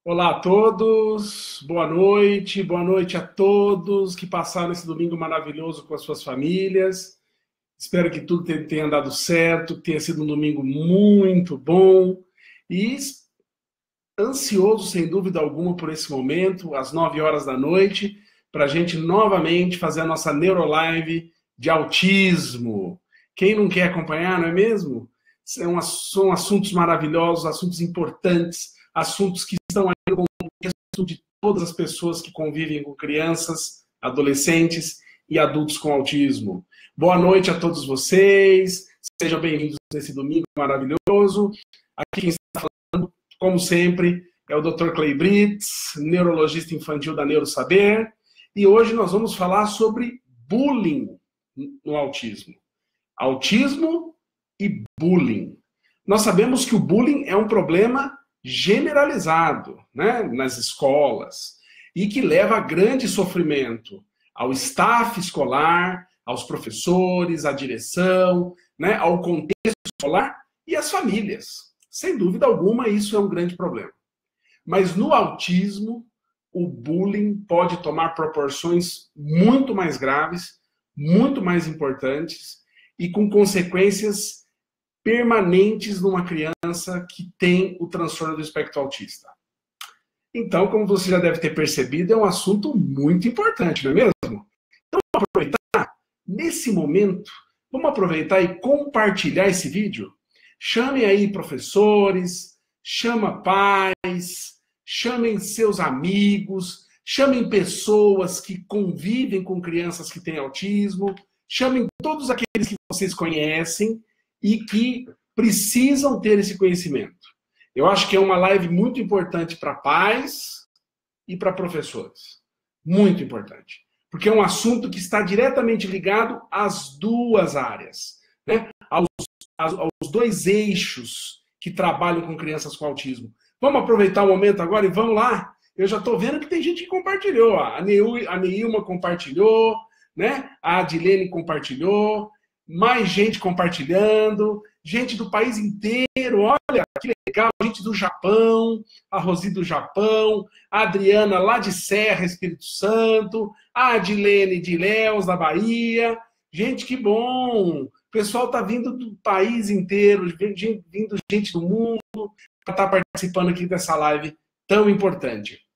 Olá a todos, boa noite a todos que passaram esse domingo maravilhoso com as suas famílias. Espero que tudo tenha dado certo, que tenha sido um domingo muito bom e ansioso, sem dúvida alguma, por esse momento, às 9 horas da noite, para a gente novamente fazer a nossa Neurolive de autismo. Quem não quer acompanhar, não é mesmo? São assuntos maravilhosos, assuntos importantes, assuntos que estão aí no contexto de todas as pessoas que convivem com crianças, adolescentes e adultos com autismo. Boa noite a todos vocês, sejam bem-vindos nesse domingo maravilhoso. Aqui quem está falando, como sempre, é o Dr. Clay Brits, neurologista infantil da NeuroSaber, e hoje nós vamos falar sobre bullying no autismo. Autismo e bullying. Nós sabemos que o bullying é um problema generalizado, né, nas escolas e que leva a grande sofrimento ao staff escolar, aos professores, à direção, né, ao contexto escolar e às famílias. Sem dúvida alguma, isso é um grande problema. Mas no autismo, o bullying pode tomar proporções muito mais graves, muito mais importantes e com consequências permanentes numa criança que tem o transtorno do espectro autista. Então, como você já deve ter percebido, é um assunto muito importante, não é mesmo? Então, vamos aproveitar, nesse momento, vamos aproveitar e compartilhar esse vídeo. Chamem aí professores, chama pais, chamem seus amigos, chamem pessoas que convivem com crianças que têm autismo, chamem todos aqueles que vocês conhecem e que precisam ter esse conhecimento. Eu acho que é uma live muito importante para pais e para professores. Muito importante. Porque é um assunto que está diretamente ligado às duas áreas, né? aos dois eixos que trabalham com crianças com autismo. Vamos aproveitar o momento agora e vamos lá? Eu já estou vendo que tem gente que compartilhou. A Neilma compartilhou, né? A Adilene compartilhou. Mais gente compartilhando, gente do país inteiro, olha que legal, gente do Japão, a Rosi do Japão, a Adriana lá de Serra, Espírito Santo, a Adilene de Ilhéus, da Bahia, gente, que bom, o pessoal tá vindo do país inteiro, vindo gente do mundo, para estar participando aqui dessa live tão importante.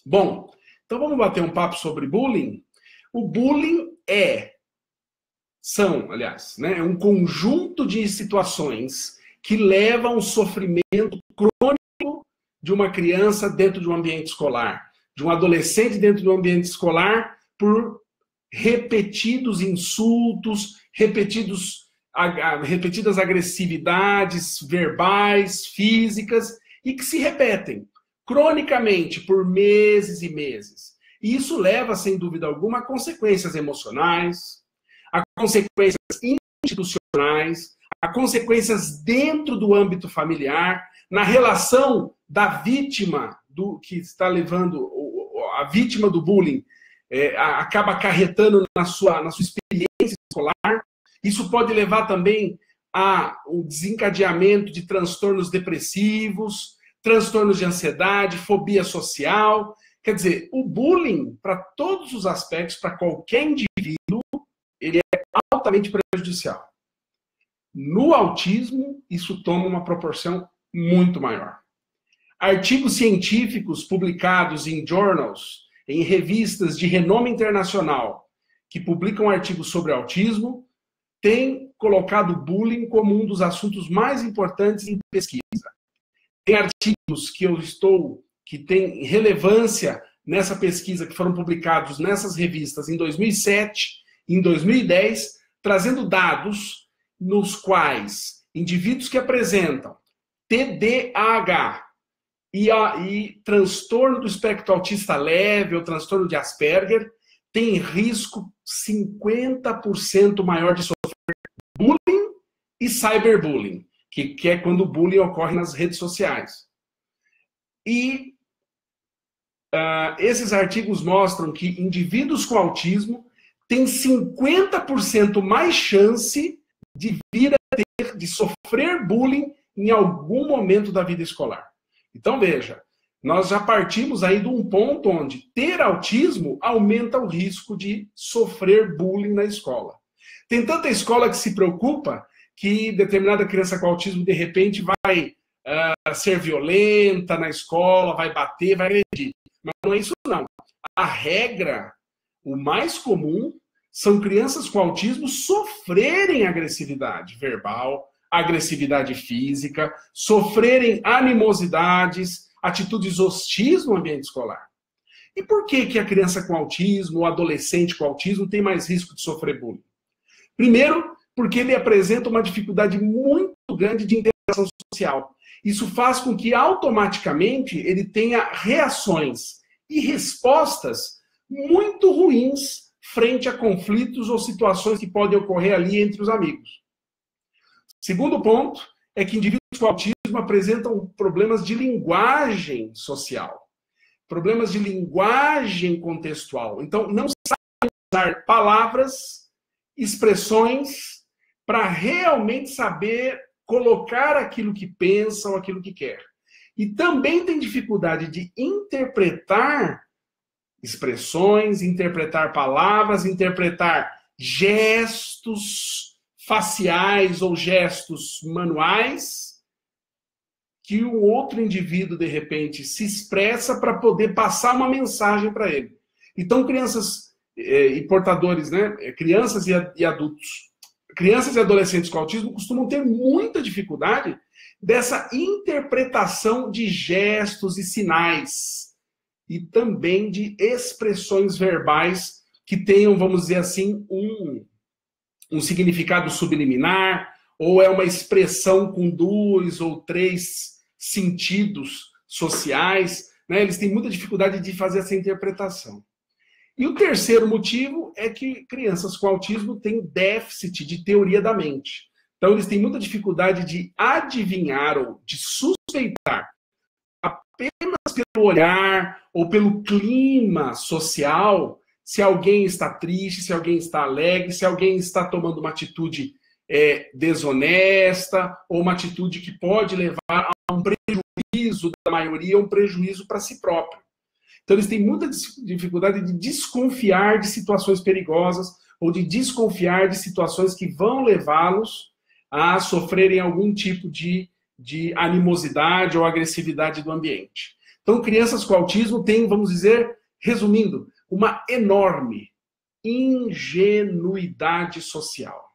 Bom, então vamos bater um papo sobre bullying? O bullying é um conjunto de situações que levam ao sofrimento crônico de uma criança dentro de um ambiente escolar, de um adolescente dentro de um ambiente escolar, por repetidos insultos, repetidas agressividades verbais, físicas, e que se repetem cronicamente por meses e meses. E isso leva, sem dúvida alguma, a consequências emocionais, a consequências institucionais, a consequências dentro do âmbito familiar, na relação da vítima que está levando, a vítima do bullying, acaba acarretando na sua experiência escolar. Isso pode levar também ao desencadeamento de transtornos depressivos, transtornos de ansiedade, fobia social. Quer dizer, o bullying, para todos os aspectos, para qualquer indivíduo, ele é altamente prejudicial. No autismo, isso toma uma proporção muito maior. Artigos científicos publicados em journals, em revistas de renome internacional, que publicam artigos sobre autismo, têm colocado o bullying como um dos assuntos mais importantes em pesquisa. Tem artigos que têm relevância nessa pesquisa, que foram publicados nessas revistas em 2007, em 2010, trazendo dados nos quais indivíduos que apresentam TDAH e transtorno do espectro autista leve ou transtorno de Asperger têm risco 50% maior de sofrer bullying e cyberbullying, que é quando o bullying ocorre nas redes sociais. E esses artigos mostram que indivíduos com autismo tem 50% mais chance de vir a sofrer bullying em algum momento da vida escolar. Então, veja, nós já partimos aí de um ponto onde ter autismo aumenta o risco de sofrer bullying na escola. Tem tanta escola que se preocupa que determinada criança com autismo, de repente, vai ser violenta na escola, vai bater, vai agredir. Mas não é isso, não. A regra, o mais comum, são crianças com autismo sofrerem agressividade verbal, agressividade física, sofrerem animosidades, atitudes hostis no ambiente escolar. E por que a criança com autismo, o adolescente com autismo, tem mais risco de sofrer bullying? Primeiro, porque ele apresenta uma dificuldade muito grande de interação social. Isso faz com que, automaticamente, ele tenha reações e respostas muito ruins frente a conflitos ou situações que podem ocorrer ali entre os amigos. Segundo ponto é que indivíduos com autismo apresentam problemas de linguagem social, problemas de linguagem contextual. Então, não sabem usar palavras, expressões, para realmente saber colocar aquilo que pensa ou aquilo que quer. E também tem dificuldade de interpretar expressões, interpretar palavras, interpretar gestos faciais ou gestos manuais que o outro indivíduo, de repente, se expressa para poder passar uma mensagem para ele. Então, crianças e portadores, né, crianças e adultos, crianças e adolescentes com autismo costumam ter muita dificuldade dessa interpretação de gestos e sinais e também de expressões verbais que tenham, vamos dizer assim, um significado subliminar, ou é uma expressão com 2 ou 3 sentidos sociais, né? Eles têm muita dificuldade de fazer essa interpretação. E o terceiro motivo é que crianças com autismo têm déficit de teoria da mente. Então, eles têm muita dificuldade de adivinhar ou de suspeitar apenas pelo olhar ou pelo clima social se alguém está triste, se alguém está alegre, se alguém está tomando uma atitude desonesta ou uma atitude que pode levar a um prejuízo da maioria, um prejuízo para si próprio. Então, eles têm muita dificuldade de desconfiar de situações perigosas ou de desconfiar de situações que vão levá-los a sofrerem algum tipo de animosidade ou agressividade do ambiente. Então, crianças com autismo têm, vamos dizer, resumindo, uma enorme ingenuidade social.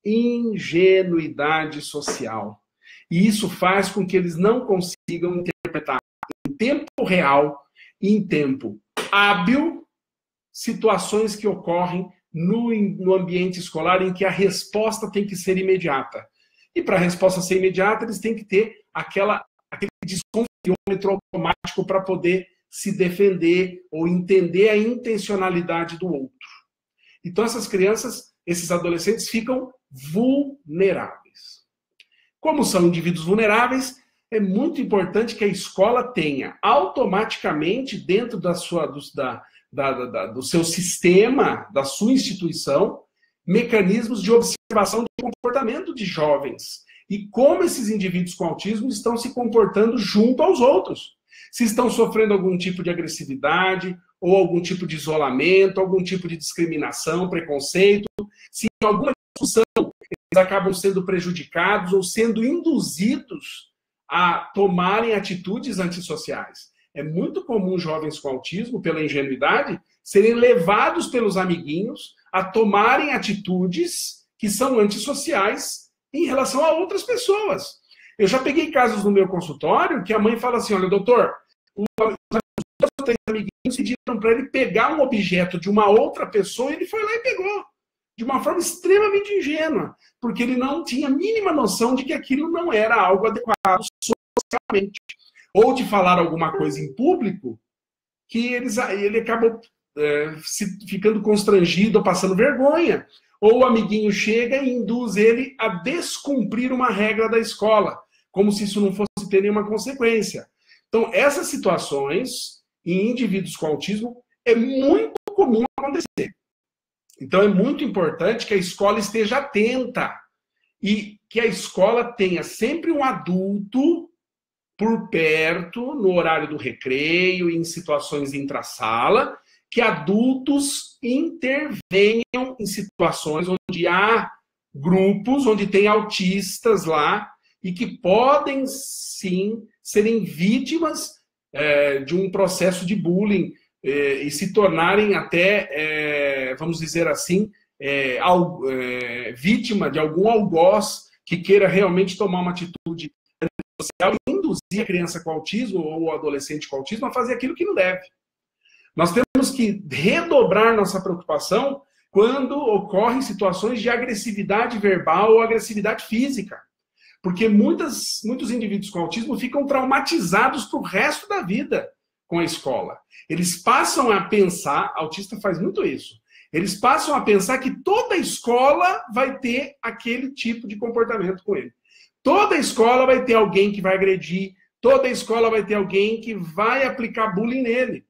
Ingenuidade social. E isso faz com que eles não consigam interpretar em tempo real e em tempo hábil situações que ocorrem no ambiente escolar em que a resposta tem que ser imediata. E para a resposta ser imediata, eles têm que ter aquele desconfiômetro automático para poder se defender ou entender a intencionalidade do outro. Então, essas crianças, esses adolescentes ficam vulneráveis. Como são indivíduos vulneráveis, é muito importante que a escola tenha automaticamente, dentro do seu sistema, da sua instituição, mecanismos de observação do comportamento de jovens e como esses indivíduos com autismo estão se comportando junto aos outros. Se estão sofrendo algum tipo de agressividade, ou algum tipo de isolamento, algum tipo de discriminação, preconceito, se em alguma discussão eles acabam sendo prejudicados ou sendo induzidos a tomarem atitudes antissociais. É muito comum jovens com autismo, pela ingenuidade, serem levados pelos amiguinhos a tomarem atitudes que são antissociais em relação a outras pessoas. Eu já peguei casos no meu consultório que a mãe fala assim, olha, doutor, os três amiguinhos pediram para ele pegar um objeto de uma outra pessoa e ele foi lá e pegou. De uma forma extremamente ingênua, porque ele não tinha a mínima noção de que aquilo não era algo adequado socialmente. Ou de falar alguma coisa em público que ele acabou ficando constrangido ou passando vergonha. Ou o amiguinho chega e induz ele a descumprir uma regra da escola, como se isso não fosse ter nenhuma consequência. Então, essas situações em indivíduos com autismo é muito comum acontecer. Então, é muito importante que a escola esteja atenta e que a escola tenha sempre um adulto por perto, no horário do recreio, em situações intra-sala, que adultos intervenham em situações onde há grupos, onde tem autistas lá, e que podem, sim, serem vítimas de um processo de bullying e se tornarem até, vamos dizer assim, vítima de algum algoz que queira realmente tomar uma atitude social e induzir a criança com autismo ou o adolescente com autismo a fazer aquilo que não deve. Nós temos que redobrar nossa preocupação quando ocorrem situações de agressividade verbal ou agressividade física. Porque muitos indivíduos com autismo ficam traumatizados para o resto da vida com a escola. Eles passam a pensar, autista faz muito isso, eles passam a pensar que toda escola vai ter aquele tipo de comportamento com ele. Toda escola vai ter alguém que vai agredir, toda escola vai ter alguém que vai aplicar bullying nele.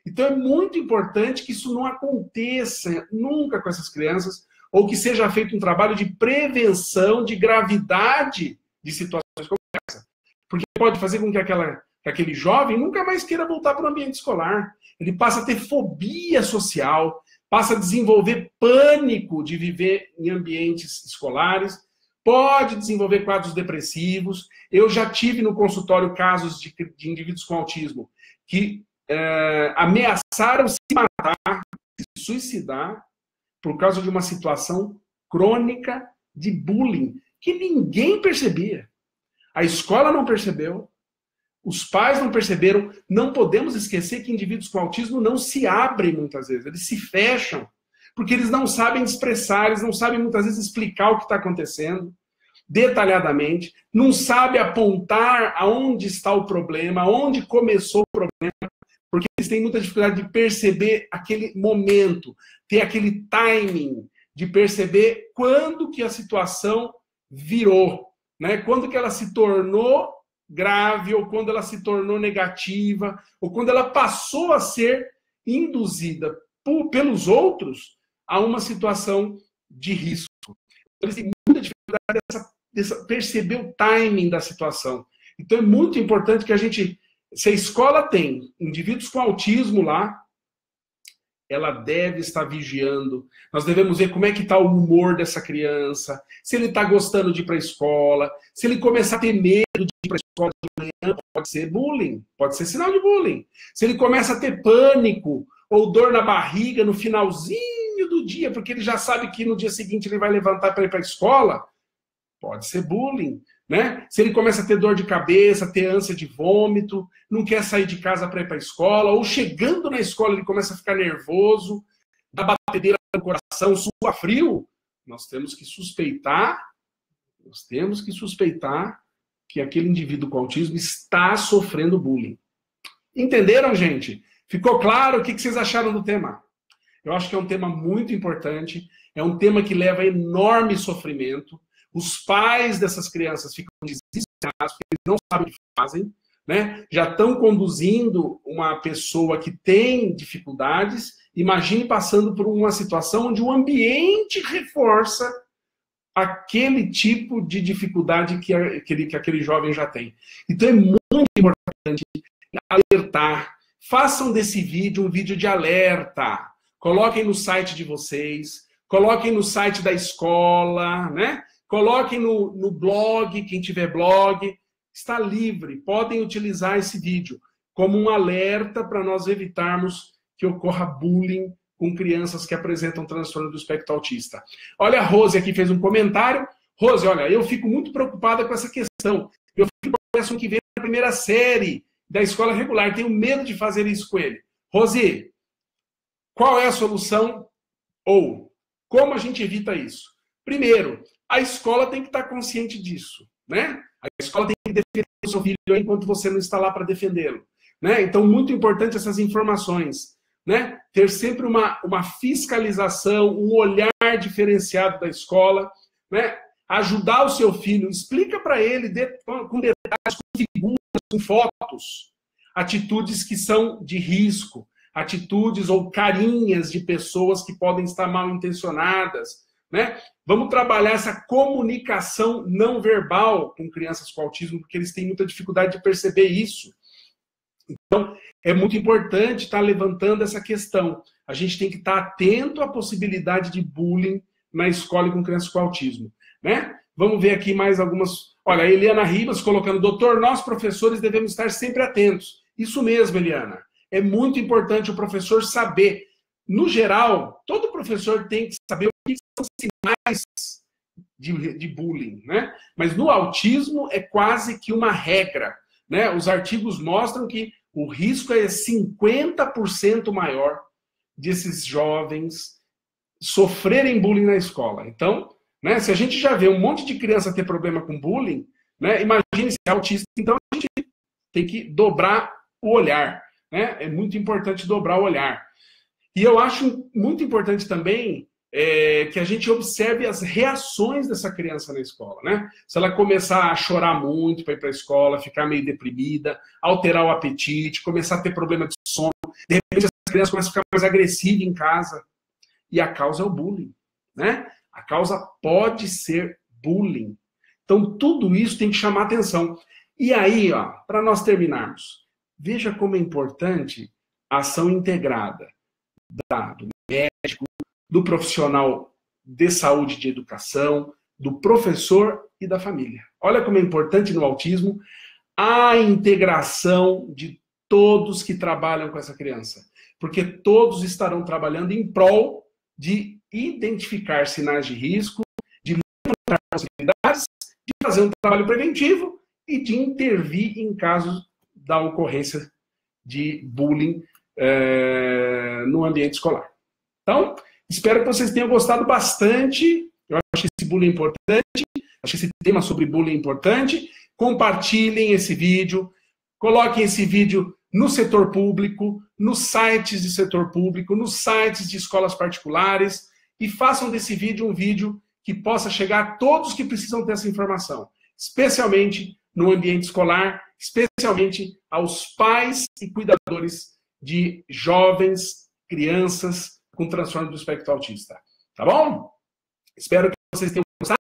Então é muito importante que isso não aconteça nunca com essas crianças, ou que seja feito um trabalho de prevenção de gravidade de situações como essa. Porque pode fazer com que aquele jovem nunca mais queira voltar para o ambiente escolar. Ele passa a ter fobia social, passa a desenvolver pânico de viver em ambientes escolares, pode desenvolver quadros depressivos. Eu já tive no consultório casos de indivíduos com autismo que ameaçaram se matar, se suicidar, por causa de uma situação crônica de bullying, que ninguém percebia. A escola não percebeu, os pais não perceberam. Não podemos esquecer que indivíduos com autismo não se abrem muitas vezes, eles se fecham, porque eles não sabem expressar, eles não sabem muitas vezes explicar o que está acontecendo detalhadamente, não sabem apontar aonde está o problema, onde começou o problema, porque eles têm muita dificuldade de perceber aquele momento, ter aquele timing de perceber quando que a situação virou, né? Quando que ela se tornou grave, ou quando ela se tornou negativa, ou quando ela passou a ser induzida pelos outros a uma situação de risco. Eles têm muita dificuldade de perceber o timing da situação. Então é muito importante que a gente, se a escola tem indivíduos com autismo lá, ela deve estar vigiando. Nós devemos ver como é que está o humor dessa criança, se ele está gostando de ir para a escola, se ele começar a ter medo de ir para a escola de manhã, pode ser bullying, pode ser sinal de bullying. Se ele começa a ter pânico ou dor na barriga no finalzinho do dia, porque ele já sabe que no dia seguinte ele vai levantar para ir para a escola, pode ser bullying. Né? Se ele começa a ter dor de cabeça, ter ânsia de vômito, não quer sair de casa para ir para a escola, ou chegando na escola ele começa a ficar nervoso, dá batedeira no coração, suar frio, nós temos que suspeitar que aquele indivíduo com autismo está sofrendo bullying. Entenderam, gente? Ficou claro? O que vocês acharam do tema? Eu acho que é um tema muito importante, é um tema que leva a enorme sofrimento. Os pais dessas crianças ficam desesperados, porque eles não sabem o que fazem, né? Já estão conduzindo uma pessoa que tem dificuldades. Imagine passando por uma situação onde o ambiente reforça aquele tipo de dificuldade que aquele jovem já tem. Então é muito importante alertar. Façam desse vídeo um vídeo de alerta. Coloquem no site de vocês, coloquem no site da escola, né? Coloquem no blog, quem tiver blog, está livre. Podem utilizar esse vídeo como um alerta para nós evitarmos que ocorra bullying com crianças que apresentam transtorno do espectro autista. Olha, a Rose aqui fez um comentário. Rose, olha, eu fico muito preocupada com essa questão. Eu fico pensando que vem na primeira série da escola regular. Tenho medo de fazer isso com ele. Rose, qual é a solução? Ou como a gente evita isso? Primeiro, a escola tem que estar consciente disso, né? A escola tem que defender o seu filho enquanto você não está lá para defendê-lo, né? Então, muito importante essas informações, né? Ter sempre uma fiscalização, um olhar diferenciado da escola, né? Ajudar o seu filho, explica para ele com detalhes, com figuras, com fotos, atitudes que são de risco, atitudes ou carinhas de pessoas que podem estar mal intencionadas, né? Vamos trabalhar essa comunicação não verbal com crianças com autismo, porque eles têm muita dificuldade de perceber isso. Então, é muito importante estar levantando essa questão. A gente tem que estar atento à possibilidade de bullying na escola e com crianças com autismo, né? Vamos ver aqui mais algumas... Olha, a Eliana Ribas colocando, doutor, nós professores devemos estar sempre atentos. Isso mesmo, Eliana. É muito importante o professor saber. No geral, todo professor tem que saber o que são sinais de bullying, né? Mas no autismo é quase que uma regra, né? Os artigos mostram que o risco é 50% maior desses jovens sofrerem bullying na escola. Então, né, se a gente já vê um monte de criança ter problema com bullying, né, imagine se é autista, então a gente tem que dobrar o olhar, né? É muito importante dobrar o olhar. E eu acho muito importante também que a gente observe as reações dessa criança na escola, né? Se ela começar a chorar muito para ir para a escola, ficar meio deprimida, alterar o apetite, começar a ter problema de sono, de repente essa criança começa a ficar mais agressiva em casa. E a causa é o bullying, né? A causa pode ser bullying. Então, tudo isso tem que chamar atenção. E aí, ó, para nós terminarmos, veja como é importante a ação integrada do médico, do profissional de saúde e de educação, do professor e da família. Olha como é importante no autismo a integração de todos que trabalham com essa criança. Porque todos estarão trabalhando em prol de identificar sinais de risco, de levantar possibilidades, de fazer um trabalho preventivo e de intervir em casos da ocorrência de bullying no ambiente escolar. Então, espero que vocês tenham gostado bastante. Eu acho que esse bullying é importante, acho que esse tema sobre bullying é importante. Compartilhem esse vídeo, coloquem esse vídeo no setor público, nos sites de setor público, nos sites de escolas particulares e façam desse vídeo um vídeo que possa chegar a todos que precisam ter essa informação, especialmente no ambiente escolar, especialmente aos pais e cuidadores de jovens, crianças com transtorno do espectro autista. Tá bom? Espero que vocês tenham gostado.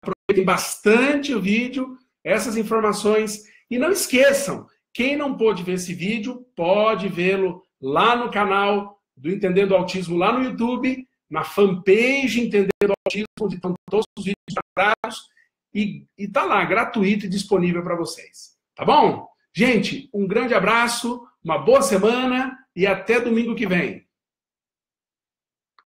Aproveitem bastante o vídeo, essas informações. E não esqueçam, quem não pôde ver esse vídeo, pode vê-lo lá no canal do Entendendo Autismo, lá no YouTube, na fanpage Entendendo Autismo, onde estão todos os vídeos preparados. E tá lá, gratuito e disponível para vocês. Tá bom? Gente, um grande abraço, uma boa semana e até domingo que vem.